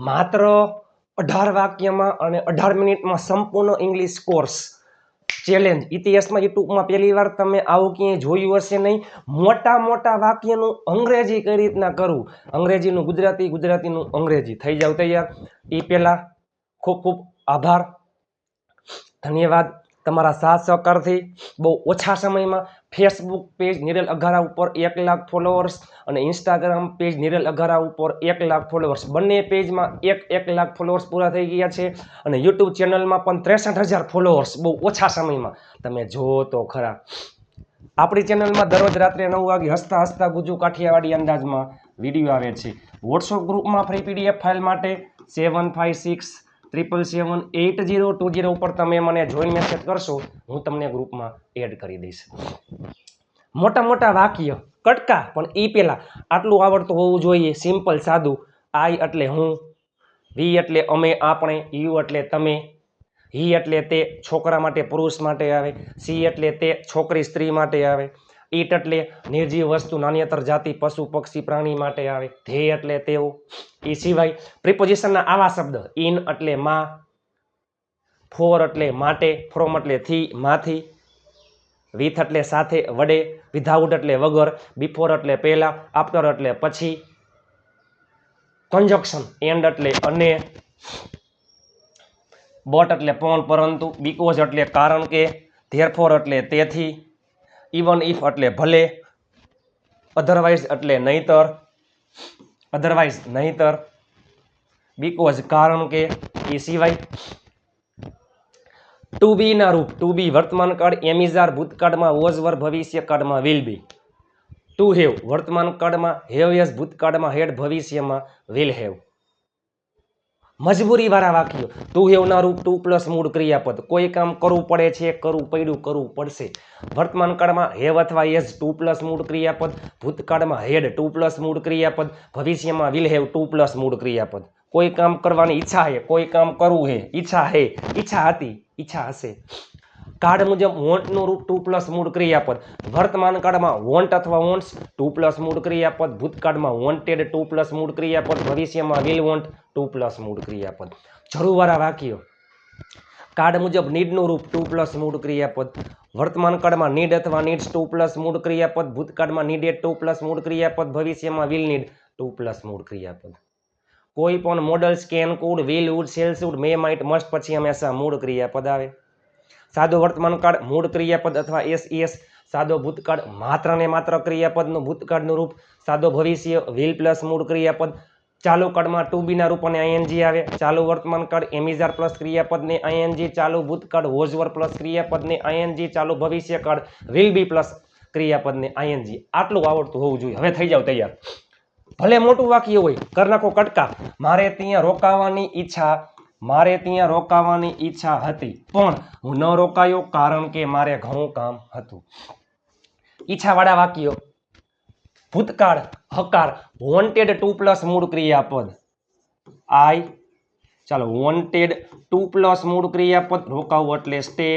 માત્ર 18 વાક્યમાં અને 18 મિનિટમાં સંપૂર્ણ ઇંગ્લિશ કોર્સ ચેલેન્જ ઇતિહાસમાં યુટ્યુબમાં પહેલી વાર તમે આવું ક્યાંય જોયું હશે નહીં. મોટા મોટા વાક્યનું અંગ્રેજી કઈ રીતના કરવું, અંગ્રેજીનું ગુજરાતી, ગુજરાતીનું અંગ્રેજી. થઈ જાવ તૈયાર. એ પહેલા ખૂબ ખૂબ આભાર, ધન્યવાદ તમારા સાથ સહકારથી. બહુ ઓછા સમયમાં ફેસબુક પેજ નિરેલ અઘારા ઉપર 1 લાખ ફોલોઅર્સ અને ઇન્સ્ટાગ્રામ પેજ નિરેલ અઘારા ઉપર 1 લાખ ફોલોઅર્સ, બંને પેજમાં 1 લાખ ફોલોઅર્સ પૂરા થઈ ગયા છે. અને યુટ્યુબ ચેનલમાં પણ 63,000 ફોલોઅર્સ બહુ ઓછા સમયમાં. તમે જો તો ખરા. આપણી ચેનલમાં દરરોજ રાત્રે 9 વાગે હસતા હસતા ગુજુ કાઠિયાવાડી અંદાજમાં વિડીયો આવે છે. વોટ્સઅપ ગ્રુપમાં ફ્રી પીડીએફ ફાઇલ માટે 7567778020 ઉપર તમે મને જોઈન મેસેજ કરશો, હું તમને ગ્રુપમાં એડ કરી દઈશ. મોટા મોટા વાક્ય કટકા, પણ એ પહેલાં આટલું આવડતું હોવું જોઈએ. સિમ્પલ સાદું. આઈ એટલે હું, વી એટલે અમે આપણે, યુ એટલે તમે, હી એટલે તે છોકરા માટે પુરુષ માટે આવે, સી એટલે તે છોકરી સ્ત્રી માટે આવે, ઈટ એટલે નિર્જીવ વસ્તુ નાન્યતર જાતિ પશુ પક્ષી પ્રાણી માટે આવે, ધ્યેય એટલે તેઓ. એ સિવાય પ્રિપોઝિશનના આવા શબ્દ ઇન એટલે માં, ફોર એટલે માટે, ફ્રોમ એટલે થી માંથી, વિથ એટલે સાથે વડે, વિધાઉટ એટલે વગર, બિફોર એટલે પહેલા, આફ્ટર એટલે પછી, કન્જક્શન એન્ડ એટલે અને, બટ એટલે પણ પરંતુ, બીકોઝ એટલે કારણ કે, ધેરફોર એટલે તેથી, ઇવન ઇફ એટલે ભલે, અધરવાઇઝ એટલે નહીતર, અધરવાઇઝ નહીતર, બીકોઝ કારણ કે. એ સિવાય ટુ બી ના રૂપ ટુ બી વર્તમાન કાળ, એમિઝાર ભૂતકાળમાં, વોઝ વર ભવિષ્યકાળમાં, વિલ બી. ટુ હેવ વર્તમાન કાળમાં, હેવ યસ ભૂતકાળમાં, હેડ ભવિષ્યમાં, વિલ હેવ. મજબૂરી વાળા વાક્યો. ટુ હેવ ના રૂપ ટુ પ્લસ મૂળ ક્રિયાપદ. કોઈ કામ કરવું પડે છે, કરવું પડ્યું, કરવું પડશે. વર્તમાન કાળમાં હેવ અથવા યસ ટુ પ્લસ મૂળ ક્રિયાપદ, ભૂતકાળમાં હેડ ટુ પ્લસ મૂળ ક્રિયાપદ, ભવિષ્યમાં વિલ હેવ ટુ પ્લસ મૂળ ક્રિયાપદ. કોઈ કામ કરવાની ઈચ્છા હે, કોઈ કામ કરવું હે, ઈચ્છા હે, ઈચ્છા હતી, ઈચ્છા હશે. કાળ મુજબ વોન્ટનું રૂપ ટુ પ્લસ મૂળ ક્રિયાપદ. વર્તમાન કાળમાં વોન્ટ અથવા વોન્ટ્સ ટુ પ્લસ મૂળ ક્રિયાપદ, ભૂતકાળમાં વોન્ટેડ ટુ પ્લસ મૂળ ક્રિયાપદ, ભવિષ્યમાં વિલ વોન્ટ ટુ પ્લસ મૂળ ક્રિયાપદ. જરૂરવાળા વાક્યો. કાળ મુજબ નીડનું રૂપ ટુ પ્લસ મૂળ ક્રિયાપદ. વર્તમાન કાળમાં નીડ અથવા નીડ્સ ટુ પ્લસ મૂળ ક્રિયાપદ, ભૂતકાળમાં નીડેડ ટુ પ્લસ મૂળ ક્રિયાપદ, ભવિષ્યમાં વિલ નીડ ટુ પ્લસ મૂળ ક્રિયાપદ. કોઈ પણ model, can, could, will, would, shall, should, may, might, must પછી હંમેશા મૂળ ક્રિયાપદ આવે. સાદો વર્તમાન કાળ મૂળ ક્રિયાપદ અથવા એસ. સાદો ભૂતકાળ માત્ર ને માત્ર ક્રિયાપદનું ભૂતકાળનું રૂપ. સાદો ભવિષ્ય વિલ પ્લસ મૂળ ક્રિયાપદ. ચાલુ કાળમાં ટુ બી ના રૂપ અને આઈએનજી આવે. ચાલુ વર્તમાન કાળ એમિઝાર પ્લસ ક્રિયાપદ ને આઈએનજી. ચાલુ ભૂતકાળ વોઝવર પ્લસ ક્રિયાપદ ને આઈએનજી. ચાલુ ભવિષ્ય કાળ વિલ બી પ્લસ ક્રિયાપદ ને આઈએનજી. આટલું આવડતું હોવું જોઈએ. હવે થઈ જાવ તૈયાર. ભલે મોટું વાક્ય હોય, કર નાખો કટકા. મારે ત્યાં રોકાવાની ઈચ્છા, મારે ત્યાં રોકાવાની ઈચ્છા હતી, પણ હું ન રોકાયો કારણ કે મારે ઘણું કામ હતું. ઈચ્છાવાળા વાક્યો. ભૂતકાળ હકાર, વોન્ટેડ ટુ પ્લસ મૂળ ક્રિયાપદ આઈ. ચાલો, વોન્ટેડ ટુ પ્લસ મૂળ ક્રિયાપદ, રોકાવું એટલે stay.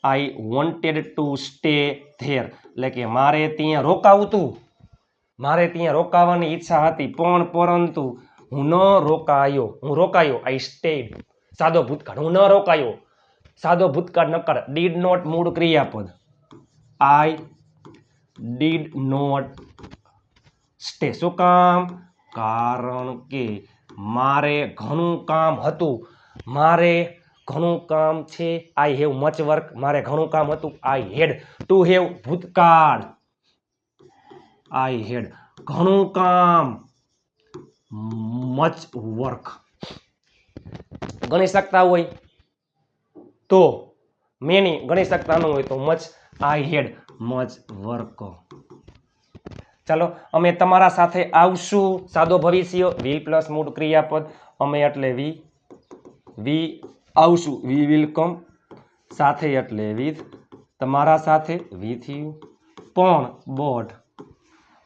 I wanted to stay there, એટલે કે મારે ત્યાં રોકાવું તું, મારે ત્યાં રોકાવાની ઈચ્છા હતી, પણ પરંતુ હું ન રોકાયો. હું રોકાયો, આઈ સ્ટેડ. સાદો ભૂતકાળ, હું ન રોકાયો. સાદો ભૂતકાળ નકાર, ડીડ નોટ મૂળ ક્રિયાપદ. I did not stay. શું કામ? કારણ કે મારે ઘણું કામ હતું. મારે ઘણું કામ છે. I have much work. મારે ઘણું કામ હતું. આઈ હેડ ટુ હેવ ભૂતકાળ. આઈ હેડ ઘણું કામ, મચ વર્ક. ગણી શકતા હોય તો મેની, ગણી શકતા ન હોય તો much. I had much work. ચાલો, અમે તમારા સાથે આવશું. સાદો ભવિષ્ય વિલ પ્લસ મૂળ ક્રિયાપદ. અમે એટલે વી, વી આવશું, વી વિલ કમ. સાથે એટલે વિથ, તમારા સાથે વિથ યુ. પણ બટ,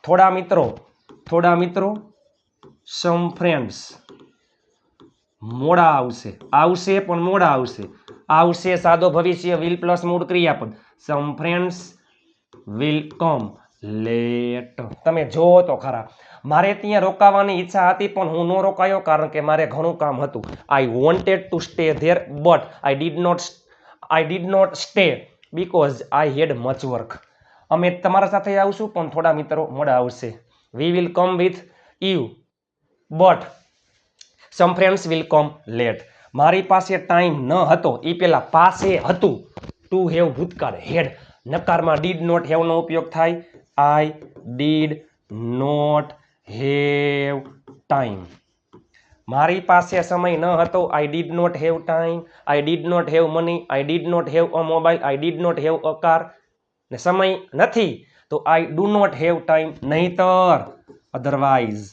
થોડા મિત્રો, થોડા મિત્રો, સમ ફ્રેન્ડ્સ. મોડા આવશે, આવશે પણ મોડા આવશે. આવશે સાદો ભવિષ્ય વિલ પ્લસ મૂળ ક્રિયાપદ. સમ ફ્રેન્ડ્સ વિલ કમ લેટ. તમે જો તો ખરા. મારે ત્યાં રોકાવાની ઈચ્છા હતી પણ હું ન રોકાયો કારણ કે મારે ઘણું કામ હતું. I wanted to stay there but I did not stay because I had much work. અમે તમારા સાથે આવશું પણ થોડા મિત્રો મોડા આવશે. We will come with you but some friends will come late. મારી પાસે ટાઈમ ન હતો એ પેલા પાસે હતું. ટુ હેવ ભૂતકાળ, હેડ નકારમાં ડીડ નોટ હેવ નો ઉપયોગ થાય. I did not have time. મારી પાસે સમય ન હતો. I did not have time. I did not have money. I did not have a mobile. I did not have a car. ને સમય નથી તો I do not have time. નહીતર અધરવાઇઝ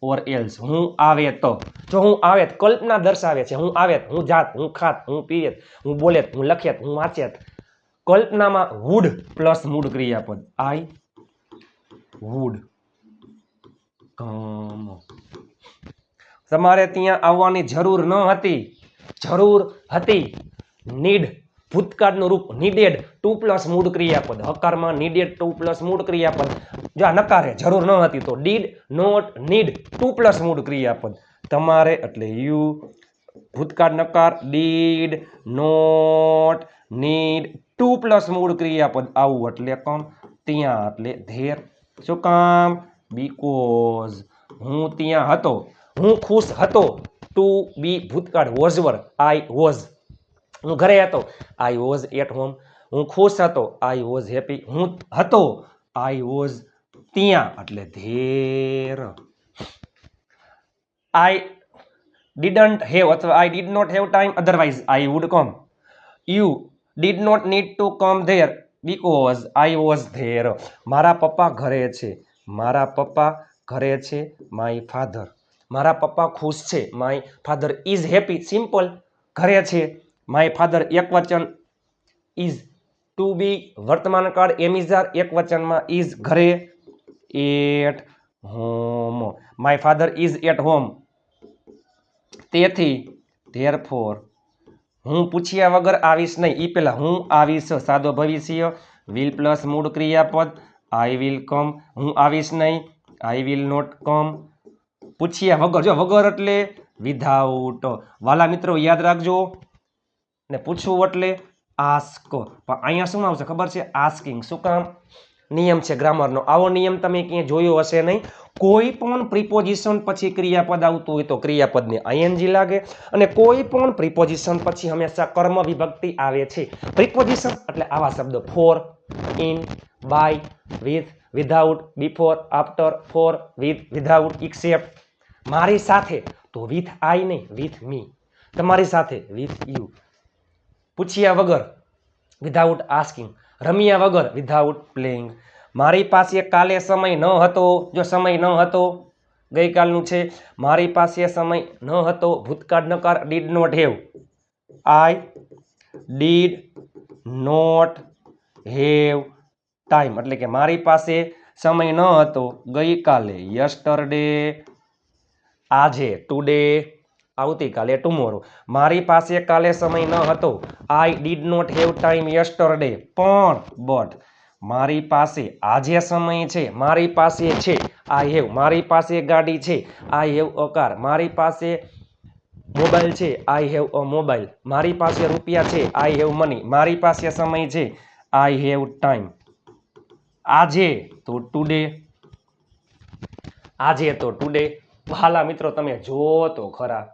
ઓર એલ્સ. હું આવે તો. જો હું આવે કલ્પના દર્શાવે છે. હું આવે હું જાત હું ખાત હું પીએત હું બોલેત હું લખેત હું વાંચેત. કલ્પનામાં વુડ પ્લસ મૂળ ક્રિયાપદ. આઈ વુડ કમ. તમારે ત્યાં આવવાની જરૂર ન હતી. જરૂર હતી. નીડ ભૂતકાળનું રૂપ નીડેડ ટુ પ્લસ મૂળ ક્રિયાપદ. હકારમાં નીડેડ ટુ પ્લસ મૂળ ક્રિયાપદ. જો આ નકારે જરૂર ન હતી તો did not need to plus મૂળ ક્રિયાપદ. તમારે એટલે યુ ભૂતકાળ નકાર did not need to plus મૂળ ક્રિયાપદ. આવું એટલે કોણ ત્યાં એટલે ધેર. શું કામ? બીકોઝ હું ત્યાં હતો. હું ખુશ હતો. ટુ બી ભૂતકાળ વોઝ વર આઈ વોઝ. હું ઘરે હતો. I was at home. હું ખુશ હતો. I was happy. હું હતો. આઈ વોઝ ત્યાં એટલે ધેર. આઈ ડીડન્ટ હેવ અથવા I did not have time otherwise I would come. You did not need to come there because I was there. મારા પપ્પા ઘરે છે. મારા પપ્પા ઘરે છે. My father. મારા પપ્પા ખુશ છે. My father is happy. Simple. ઘરે છે. માય ફાધર એક વચન ઇઝ. ટુ બી વર્તમાન કાળ એમિઝાર એક વચનમાં ઇઝ ઘરે. At home. My father is at home. તેથી ધેરફોર હું પૂછ્યા વગર આવીશ નહીં. ઈ પેલા હું આવીશ સાદો ભવિષ્ય. વિલ પ્લસ મૂળ ક્રિયાપદ. I will come. હું આવીશ નહીં. I will not come. પૂછ્યા વગર. જો વગર એટલે વિધાઉટ. વાલા મિત્રો યાદ રાખજો. ને પૂછવું એટલે આસ્ક. પણ અહીંયા શું આવશે ખબર છે? આસ્કિંગ. શું કામ? નિયમ છે ગ્રામરનો. આવો નિયમ તમે ક્યાંય જોયો હશે નહીં. કોઈ પણ પ્રિપોઝિશન પછી ક્રિયાપદ આવતું હોય તો ક્રિયાપદને આઈએનજી લાગે અને કોઈ પણ પ્રિપોઝિશન પછી હંમેશા કર્મ વિભક્તિ આવે છે. પ્રિપોઝિશન એટલે આવા શબ્દો for, in, by, with, without, before, after, for, with, without, except. મારી સાથે તો વિથ આઈ નહીં, વિથ મી. તમારી સાથે વિથ યુ. પૂછ્યા વગર વિધાઉટ આસ્કિંગ. રમ્યા વગર વિધાઉટ પ્લેઇંગ. મારી પાસે કાલે સમય ન હતો. જો સમય ન હતો ગઈકાલનું છે. મારી પાસે સમય ન હતો ભૂતકાળ નકાર did not have. I did not have time એટલે કે મારી પાસે સમય ન હતો ગઈકાલે. યસ્ટરડે આજે. ટુડે આવતીકાલે. ટુમોરો. મારી પાસે કાલે સમય ન હતો. I did not have time yesterday. પણ બટ મારી પાસે આજે સમય છે. મારી પાસે છે. I have. મારી પાસે ગાડી છે. I have a car. મારી પાસે મોબાઈલ છે. I have a mobile. મારી પાસે રૂપિયા છે. I have money. મારી પાસે સમય છે. I have time. આજે તો ટુડે. આજે તો ટુડે. ભાલા મિત્રો તમે જો તો ખરા.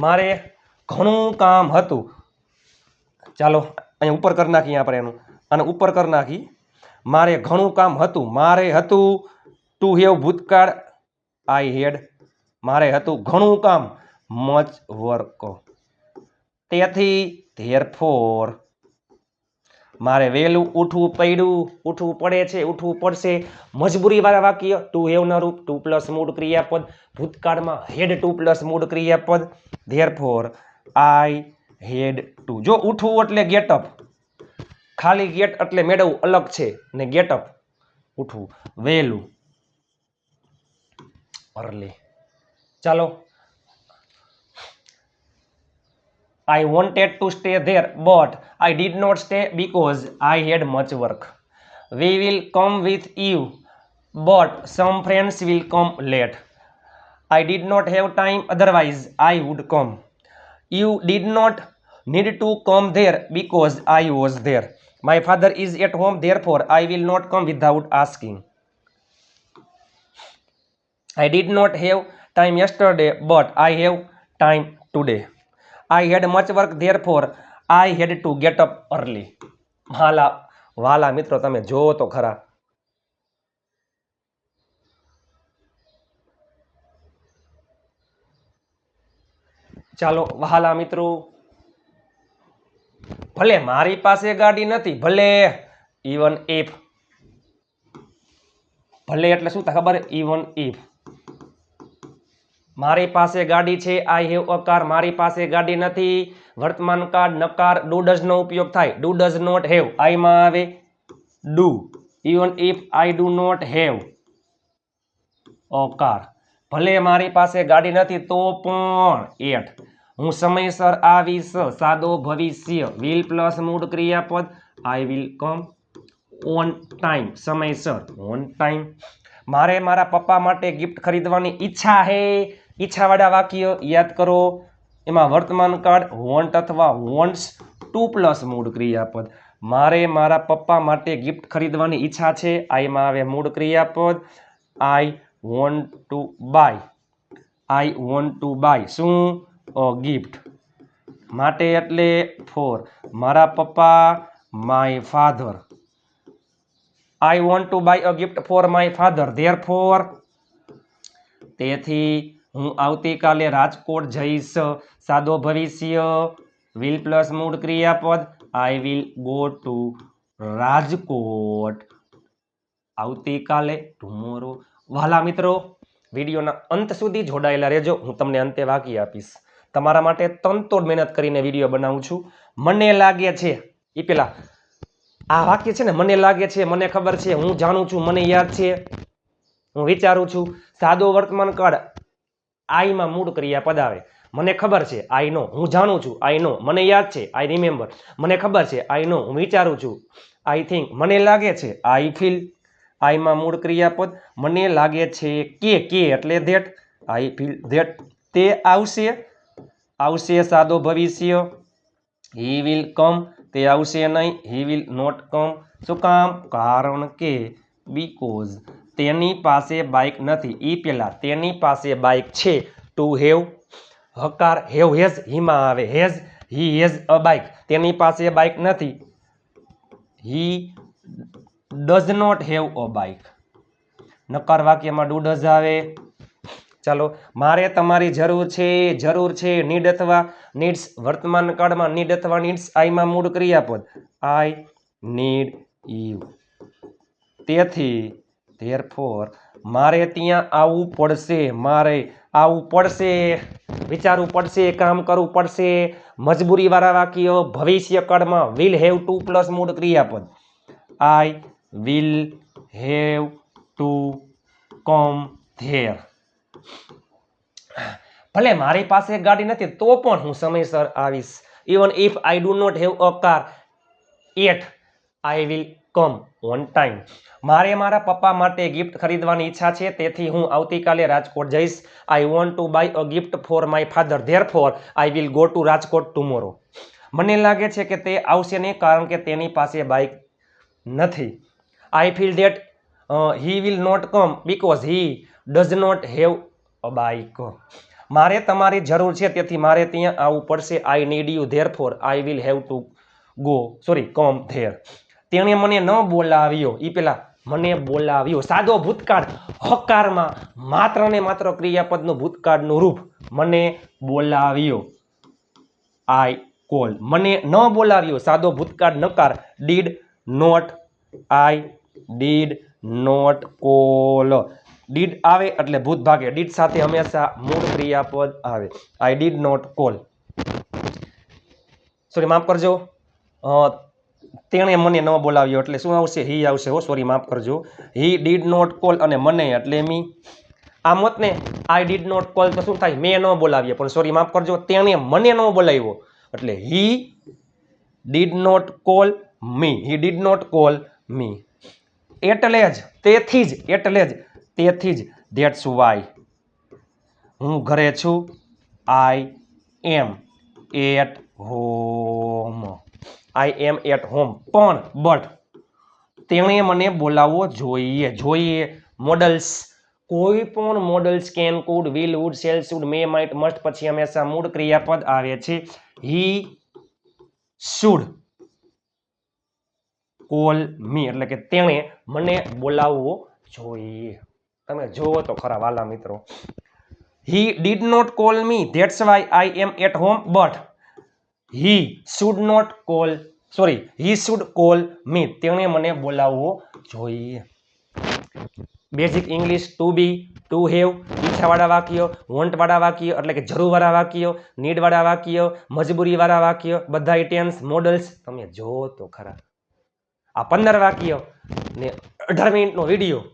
મારે ઘણું કામ હતું. ચાલો અહીંયા ઉપર કરી નાખીએ આપણે એનું. અને ઉપર કરી નાખી. મારે ઘણું કામ હતું. મારે હતું ટુ હેવ ભૂતકાળ આઈ હેડ. મારે હતું ઘણું કામ મચ વર્ક. તેથી ધેરફોર મારે વહેલું ઉઠવું પડ્યું. ઉઠવું પડે છે. ઉઠવું પડશે. મજબૂરી વાળા વાક્ય ટુ હેવ ના રૂપ ટુ પ્લસ મૂળ ક્રિયાપદ. ભૂતકાળમાં હેડ ટુ પ્લસ મૂળ ક્રિયાપદ. ધેરફોર આઈ હેડ ટુ. જો ઉઠવું એટલે ગેટઅપ. ખાલી ગેટ એટલે મેળવવું અલગ છે ને ગેટઅપ ઉઠવું વહેલું અર્લી. ચાલો I wanted to stay there but I did not stay because I had much work. We will come with you but some friends will come late. I did not have time, otherwise I would come. You did not need to come there because I was there. My father is at home, therefore I will not come without asking. I did not have time yesterday, but I have time today. I had much work, therefore I had to get up early. વાલા મિત્રો તમે જોવો તો ખરા. ચાલો વહાલા મિત્રો, ભલે મારી પાસે ગાડી નથી, ભલે ઇવન ઇફ, ભલે એટલે શું થાય ખબર? ઇવન ઇફ મારી પાસે ગાડી છે, આઈ હેવ અ કાર, મારી પાસે ગાડી નથી, વર્તમાન કાળ નકાર ડુ ડઝ નો ઉપયોગ થાય. Do does not have, I માં આવે do. Even if I do not have a car, ભલે મારી પાસે ગાડી નથી તો પણ એટ, હું સમયસર આવીશ, સાદો ભવિષ્ય, વિલ પ્લસ મૂળ ક્રિયાપદ, I will come, on time સમયસર, ઓન ટાઈમ. મારે મારા પપ્પા માટે ગિફ્ટ ખરીદવાની ઈચ્છા હે, ઈચ્છાવાળા વાક્ય યાદ કરો. એમાં વર્તમાન કાળ વોન્ટ અથવા વોન્ટ્સ ટુ પ્લસ મૂળ ક્રિયાપદ. મારે મારા પપ્પા માટે ગિફ્ટ ખરીદવાની ઈચ્છા છે, આઈમાં આવે મૂળ ક્રિયાપદ. I want to buy, I want to buy શું? ગિફ્ટ. માટે એટલે ફોર, મારા પપ્પા my father. I want to buy a gift for my father. Therefore, તેથી હું આવતીકાલે રાજકોટ જઈશ, સાદો ભવિષ્ય, will પ્લસ મૂળ ક્રિયાપદ, I will go to Rajkot આવતીકાલે, tomorrow. વહાલા મિત્રો, વિડીયોના અંત સુધી જોડાયેલા રહેજો. હું તમને અંતે વાક્ય આપીશ. તમારા માટે તનતોડ મહેનત કરીને વિડીયો બનાવું છું. મને લાગે છે એ પેલા આ વાક્ય છે ને, મને લાગે છે, મને ખબર છે, હું જાણું છું, મને યાદ છે, હું વિચારું છું. સાદો વર્તમાન કાળ આઈમાં મૂળ ક્રિયાપદ આવે. મને ખબર છે, આઈ નો, હું જાણું છું, આઈ નો, મને યાદ છે, આઈ રિમેમ્બર, મને ખબર છે, આઈ નો, હું વિચારું છું, આઈ થિંક, મને લાગે છે, આઈ ફીલ, આઈમાં મૂળ ક્રિયાપદ, મને લાગે છે કે એટલે ધેટ, આઈ ફીલ ધેટ, તે આવશે, આવશે સાદો ભવિષ્ય, હી વિલ કમ, તે આવશે નહીં, હી વિલ નોટ કમ. શું કામ? કારણ કે, બીકોઝ તેની પાસે બાઇક નથી. ઈ પેલા તેની પાસે બાઇક છે, ટુ હેવ, હકાર હેવ હેઝ, હીમાં આવે has, he has a bike, તેની પાસે બાઇક નથી, he does not have a bike. નકાર વાક્યમાં ડુ ડઝ આવે. ચાલો, મારે તમારી જરૂર છે, જરૂર છે, નીડ અથવા નીડ્સ, વર્તમાન કાળમાં નીડ અથવા નીડ્સ, આઈમાં મૂળ ક્રિયાપદ, આઈ નીડ યુ. તેથી ધેરફોર મારે ત્યાં આવવું પડશે, મારે આવવું પડશે, વિચારવું પડશે, કામ કરવું પડશે. મજબૂરીવાળા વાક્ય ભવિષ્યકાળમાં વિલ હેવ ટુ પ્લસ મૂળ ક્રિયાપદ, I will have to come there. ભલે મારી પાસે ગાડી નથી તો પણ હું સમયસર આવીશ. Even if I do not have a car, at I will come on time. મારે મારા પપ્પા માટે ગિફ્ટ ખરીદવાની ઈચ્છા છે, તેથી હું આવતીકાલે રાજકોટ જઈશ. I want to buy a gift for my father, therefore I will go to Rajkot tomorrow. મને લાગે છે કે તે આવશે નહીં કારણ કે તેની પાસે બાઇક નથી. I feel that he will not come because he does not have a bike. મારે તમારી જરૂર છે, તેથી મારે ત્યાં આવવું પડશે. I need you, therefore I will have to go, sorry come there. તેણે મને ન બોલાવ્યો, ઈ પેલા મને બોલાવ્યો, સાદો ભૂતકાળ, હકારમાં માત્ર ને માત્ર ક્રિયાપદનું ભૂતકાળનું રૂપ, મને બોલાવ્યો, આઈ કોલ. મને ન બોલાવ્યો, સાદો ભૂતકાળ નકાર, did not, I did not call. Did આવે એટલે ભૂત ભાગે, ડીડ સાથે હંમેશા મૂળ ક્રિયાપદ આવે. I did not call, sorry માફ કરજો, તેણે મને ન બોલાવ્યો એટલે શું આવશે? હી આવશે. હો સોરી માફ કરજો, હી ડીડ નોટ કોલ, અને મને એટલે મી. આમ હોત ને આઈ ડીડ નોટ કોલ તો શું થાય? મેં ન બોલાવ્યો, પણ સોરી માફ કરજો, તેણે મને ન બોલાવ્યો એટલે he did not call me, he did not call me. એટલે જ તેથી જ ધેટ્સ વાય હું ઘરે છું આઈ એમ એટ હોમ પણ બટ તેણે મને બોલાવવો જોઈએ મોડલ્સ કોઈ પણ models can could will would shall should may might must પછી હંમેશા મૂળ ક્રિયાપદ આવે છે હી શુડ કોલ મી એટલે કે તેણે મને બોલાવવો જોઈએ તમે જોવો તો ખરા વાલા મિત્રો he did not call me that's why I am at home but he should call me તેણે મને બોલાવવો જોઈએ basic English to be to have ઈચ્છાવાળા વાક્યો વોન્ટ વાળા વાક્યો એટલે કે જરૂરવાળા વાક્યો નીડવાળા વાક્યો મજબૂરીવાળા વાક્યો બધા ટેન્સ મોડલ્સ તમે જોવો તો ખરા આ 15 વાક્યો ને 18 મિનિટનો વિડીયો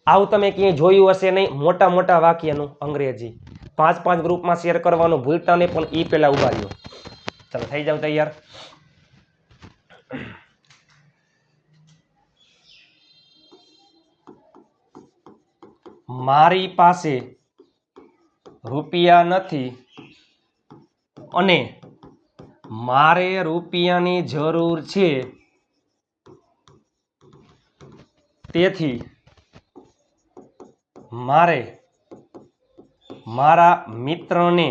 આવું તમે ક્યાંય જોયું હશે નહીં મોટા વાક્યનું અંગ્રેજી 5 ગ્રુપમાં શેર કરવાનું ભૂલતા નહીં પણ ઈ પહેલા ઉભા રહ્યો ચાલો થઈ જાવ તૈયાર મારી પાસે રૂપિયા નથી અને મારે રૂપિયાની જરૂર છે તેથી મારે મારા મિત્રને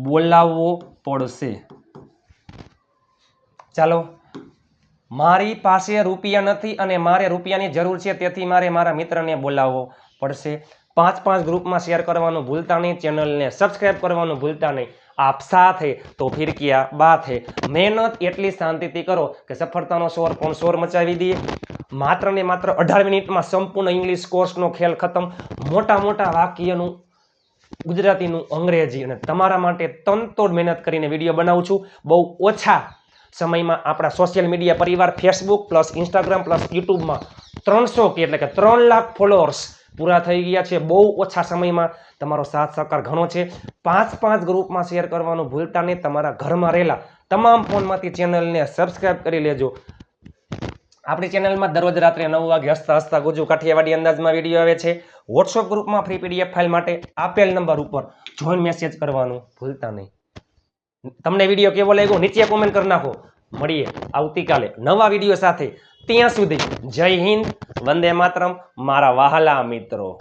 બોલાવવો પડશે ચાલો મારી પાસે રૂપિયા નથી અને મારે રૂપિયાની જરૂર છે તેથી મારે મારા મિત્રને બોલાવવો પડશે 5 ગ્રુપમાં શેર કરવાનું ભૂલતા નહીં ચેનલને સબસ્ક્રાઇબ કરવાનું ભૂલતા નહીં આપ સાથ હે તો ફિર ક્યા બાત હે મહેનત એટલી શાંતિથી કરો કે સફળતાનો શોર મચાવી દઈએ માત્ર ને માત્ર 18 મિનિટમાં સંપૂર્ણ ઇંગ્લિશ કોર્સનો ખેલ ખતમ મોટા વાક્યનું ગુજરાતીનું અંગ્રેજી અને તમારા માટે તનતોડ મહેનત કરીને વિડીયો બનાવું છું બહુ ઓછા સમયમાં આપણા સોશિયલ મીડિયા પરિવાર ફેસબુક પ્લસ ઇન્સ્ટાગ્રામ પ્લસ યુટ્યુબમાં 300 કે એટલે કે 3 લાખ ફોલોઅર્સ પૂરા થઈ ગયા છે બહુ ઓછા સમયમાં તમારો સાથ સહકાર ઘણો છે 5 ગ્રુપમાં શેર કરવાનું ભૂલતા નહીં તમારા ઘરમાં રહેલા તમામ ફોનમાંથી ચેનલને સબસ્ક્રાઇબ કરી લેજો આપણી ચેનલમાં દરરોજ રાત્રે 9 વાગે હસતા ગુજુ કાઠિયાવાડી અંદાજમાં વિડીયો આવે છે વોટ્સઅપ ગ્રુપમાં ફ્રી પીડીએફ ફાઇલ માટે આપેલ નંબર ઉપર જોઈન મેસેજ કરવાનું ભૂલતા નહીં તમને વિડીયો કેવો લાગ્યો નીચે કોમેન્ટ કરી નાખો મળીએ આવતીકાલે નવા વિડીયો સાથે ત્યાં સુધી જય હિન્દ વંદે માતરમ મારા વહાલા મિત્રો